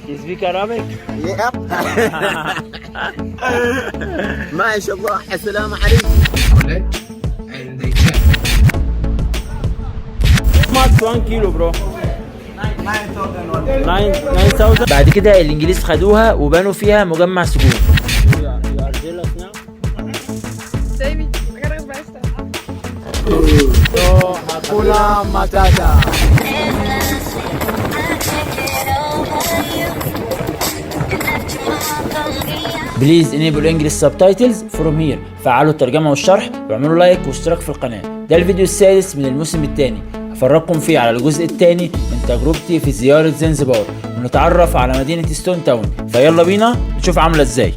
You speak Arabic? Yep. ما شاء الله. السلام عليكم. And they check. Much 1 kilo bro. 9,000. بعد كده الانجليز خدوها وبنوا فيها مجمع سجون. Hakuna Matata. بليز انيبل انجلش سبتايتلز فروم هير. فعلوا الترجمه والشرح واعملوا لايك واشتراك في القناه. ده الفيديو السادس من الموسم الثاني، هفرجكم فيه على الجزء الثاني من تجربتي في زياره زنزبار ونتعرف على مدينه ستون تاون. فيلا بينا نشوف عامله ازاي.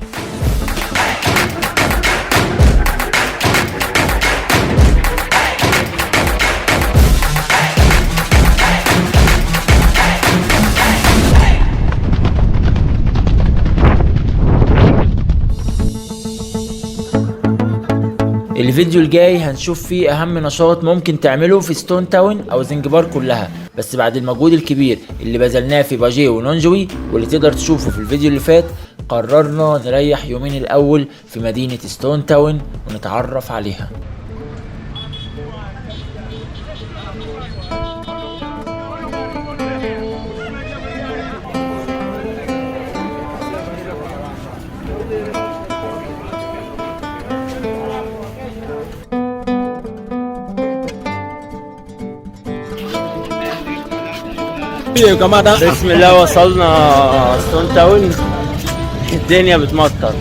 الفيديو الجاي هنشوف فيه اهم نشاط ممكن تعمله في ستون تاون او زنجبار كلها، بس بعد المجهود الكبير اللي بذلناه في باجي ونونجوي واللي تقدر تشوفه في الفيديو اللي فات، قررنا نريح يومين الاول في مدينة ستون تاون ونتعرف عليها. بسم الله وصلنا ستون تاون. الدنيا بتمطر.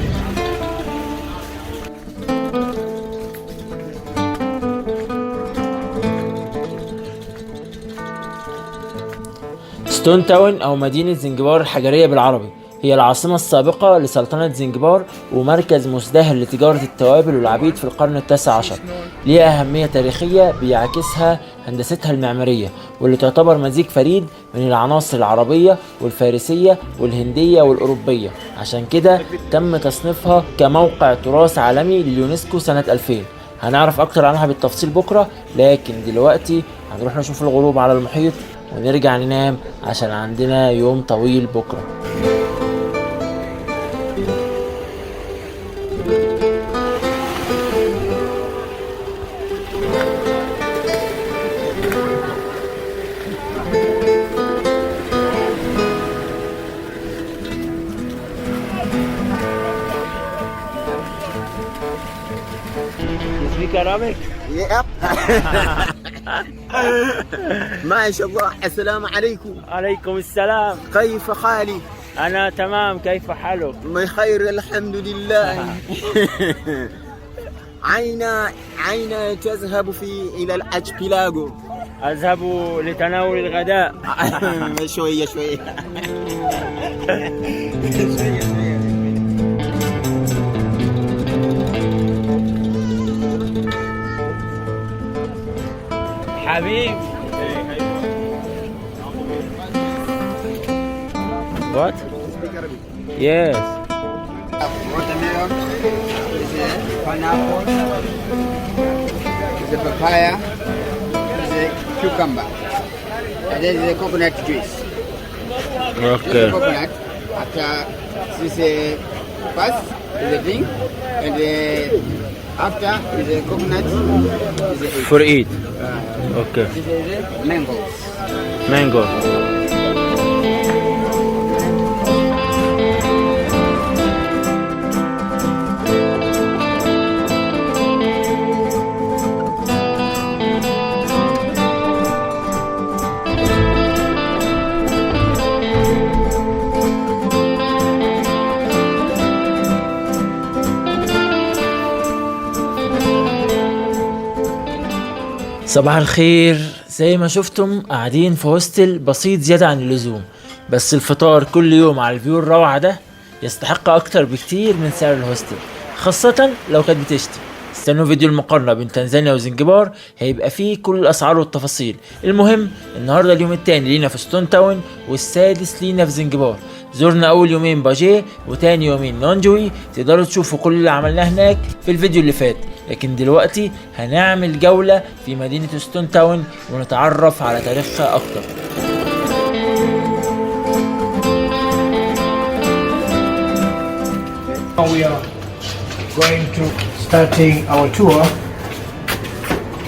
ستون تاون او مدينة زنجبار الحجرية بالعربي هي العاصمة السابقة لسلطنة زنجبار ومركز مزدهر لتجارة التوابل والعبيد في القرن التاسع عشر. ليها أهمية تاريخية بيعكسها هندستها المعمارية، واللي تعتبر مزيج فريد من العناصر العربية والفارسية والهندية والأوروبية. عشان كده تم تصنيفها كموقع تراث عالمي لليونسكو سنة 2000. هنعرف أكتر عنها بالتفصيل بكرة، لكن دلوقتي هنروح نشوف الغروب على المحيط ونرجع ننام عشان عندنا يوم طويل بكرة. You speak Arabic? Yep. ما شاء الله. السلام عليكم. عليكم السلام. كيف حالي؟ أنا تمام، كيف حالك؟ بخير الحمد لله. أين تذهب إلى الأرشيبيلاغو؟ أذهب لتناول الغداء. شوية. حبيب. What? Yes. Watermelon, is a pineapple, is a papaya, is a cucumber, and then is a coconut juice. Okay. This is coconut. After this is a first is a drink, and after is a coconut is a For eat. Okay. This is a mangoes. Mango. صباح الخير. زي ما شفتم قاعدين في هوستل بسيط زيادة عن اللزوم، بس الفطار كل يوم على الفيو الروعة ده يستحق اكتر بكتير من سعر الهوستل، خاصة لو كانت بتشتي. استنوا فيديو المقارنة بين تنزانيا وزنجبار، هيبقى فيه كل الاسعار والتفاصيل. المهم النهاردة اليوم التاني لينا في ستون تاون والسادس لينا في زنجبار. زرنا اول يومين باجي وتاني يومين نونجوي، تقدروا تشوفوا كل اللي عملناه هناك في الفيديو اللي فات. لكن دلوقتي هنعمل جولة في مدينة ستون تاون ونتعرف على تاريخها اكتر. Now we are going to starting our tour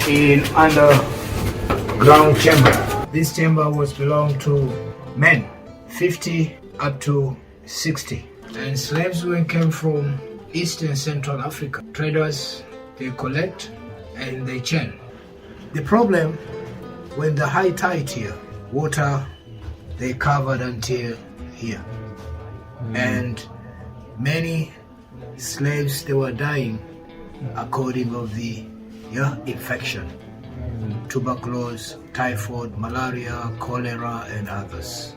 in underground chamber. This chamber was belong to men, 50 up to 60. And slaves when came from East and Central Africa. Traders, they collect and they chain. The problem, when the high tide here, water, they covered until here. And many slaves, they were dying according of the infection. Tuberculosis, typhoid, malaria, cholera, and others.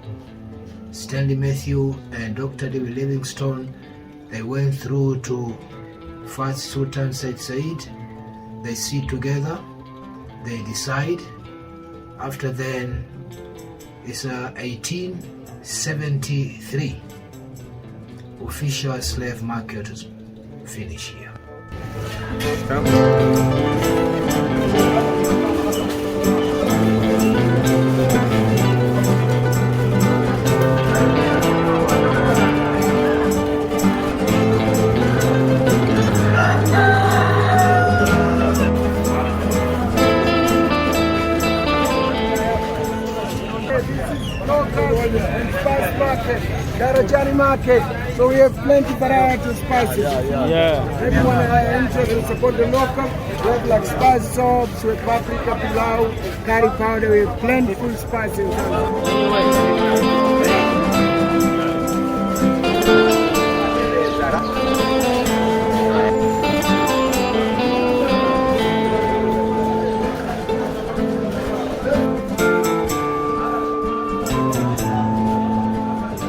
Stanley Matthew and Dr. David Livingstone, they went through to first Sultan Said Said. They sit together, they decide. After then, it's 1873. Official slave market is finished here. Darajani market, so we have plenty variety of spices. Everyone interested in support the local. We have like spice soaps, we have paprika, pilau, curry powder. We have plenty full spices.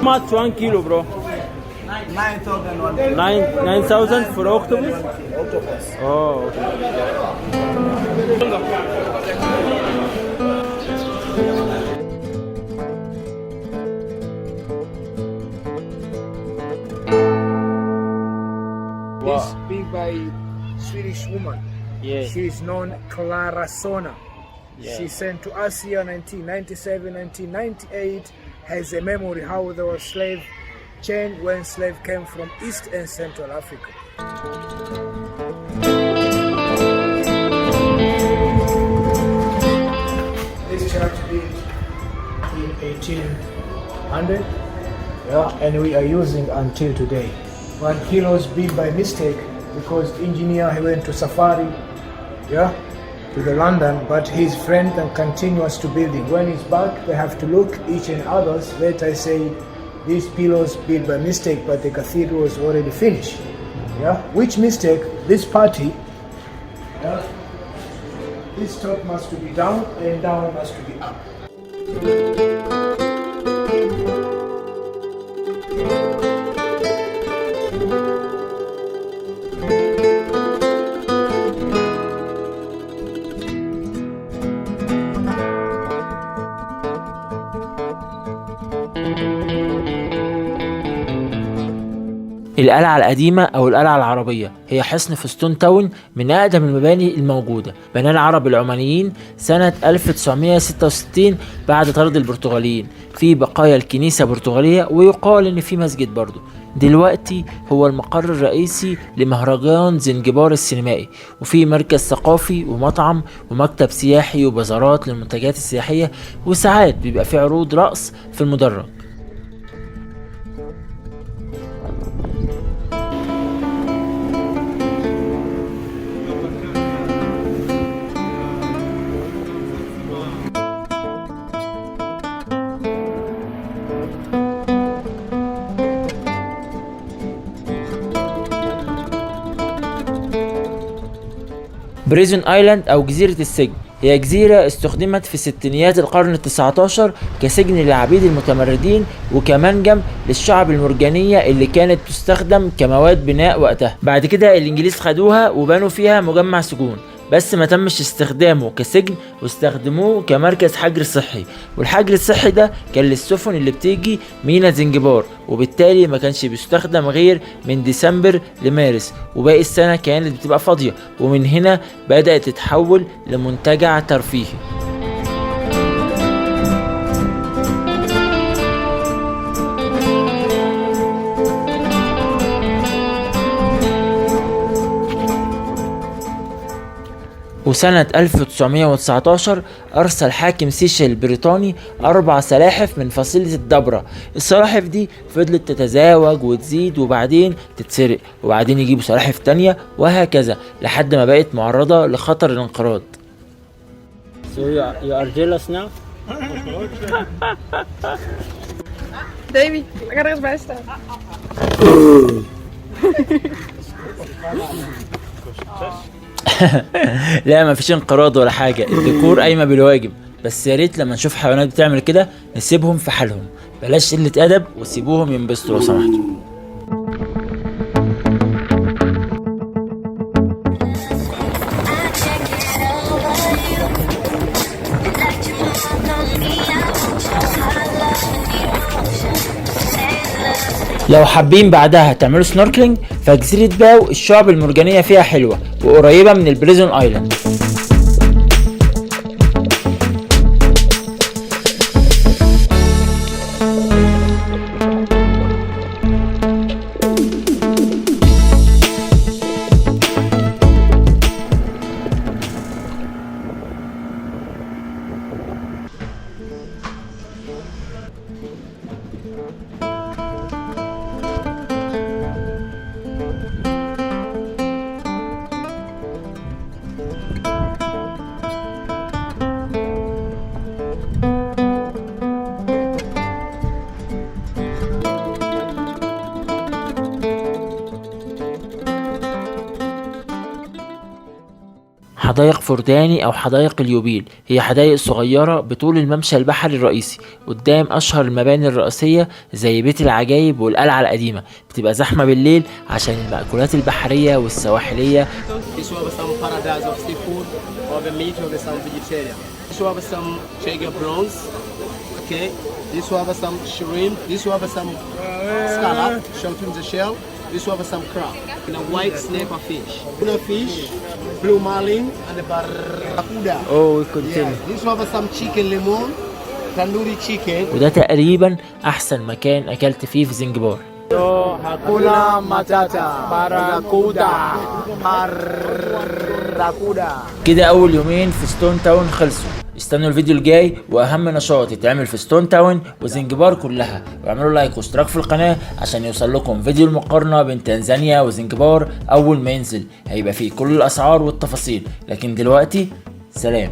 How much 1 kilo, bro? 9,000. 9,000 for octopus? Octopus. Oh, okay. This big by Swedish woman. Yeah. She is known Clara Sona. Yeah. She sent to Asia 1997, 1998. Has a memory how there was slave chain when slave came from East and Central Africa. This church built in 1800, and we are using until today. 1 kilo is built by mistake because engineer he went to safari, to the London, but his friend and continues to building. When he's back, they have to look each and others. Later I say these pillars built by mistake, but the cathedral was already finished. Which mistake? This party, this top must to be down and down must to be up. القلعة القديمة أو القلعة العربية هي حصن في ستون تاون من أقدم المباني الموجودة. بناها العرب العمانيين سنة 1966 بعد طرد البرتغاليين. في بقايا الكنيسة برتغالية ويقال إن في مسجد برضو. دلوقتي هو المقر الرئيسي لمهرجان زنجبار السينمائي، وفي مركز ثقافي ومطعم ومكتب سياحي وبازارات للمنتجات السياحية، وساعات بيبقى في عروض رقص في المدرج. بريزون ايلاند او جزيرة السجن هي جزيرة استخدمت في ستينيات القرن ال19 كسجن للعبيد المتمردين وكمنجم للشعب المرجانية اللي كانت تستخدم كمواد بناء وقتها. بعد كده الانجليز خدوها وبنوا فيها مجمع سجون، بس ما تمش استخدامه كسجن واستخدموه كمركز حجر صحي، والحجر الصحي ده كان للسفن اللي بتيجي مينا زنجبار، وبالتالي ما كانش بيستخدم غير من ديسمبر لمارس، وباقي السنة كانت بتبقى فاضية، ومن هنا بدأت تتحول لمنتجع ترفيهي. وسنة 1919 أرسل حاكم سيشل البريطاني 4 سلاحف من فصيلة الدبرة. السلاحف دي فضلت تتزاوج وتزيد وبعدين تتسرق وبعدين يجيبوا سلاحف تانية وهكذا لحد ما بقت معرضة لخطر الانقراض. So you are jealous now? Davey, I gotta go bij staan. لا مفيش انقراض ولا حاجة، الديكور قايمة بالواجب، بس يا ريت لما نشوف حيوانات بتعمل كده نسيبهم في حالهم، بلاش قلة أدب وسيبوهم ينبسطوا لو سمحتوا. لو حابين بعدها تعملوا سنوركلينج فجزيرة باو الشعب المرجانية فيها حلوة وقريبة من البريزون ايلاند. حدائق فرداني أو حدائق اليوبيل هي حدائق صغيرة بطول الممشى البحري الرئيسي قدام أشهر المباني الرئيسية زي بيت العجايب والقلعة القديمة. بتبقى زحمة بالليل عشان المأكولات البحرية والسواحلية. This one have some shrimp. This one have some scallop, shelled in the shell. This one have some crab. And a white snapper fish. Tuna fish, blue marlin, and a barracuda. Oh, we continue. Yeah. This one have some chicken lemon, tandoori chicken. وده تقريبا أحسن مكان أكلت فيه في زنجبار. Hakuna matata, barracuda, barracuda. كده أول يومين في ستون تاون خلصوا. استنوا الفيديو الجاي واهم نشاط يتعمل في ستون تاون وزنجبار كلها، واعملوا لايك واشتراك في القناة عشان يوصل لكم فيديو المقارنة بين تنزانيا وزنجبار اول ما ينزل، هيبقى فيه كل الاسعار والتفاصيل. لكن دلوقتي سلام.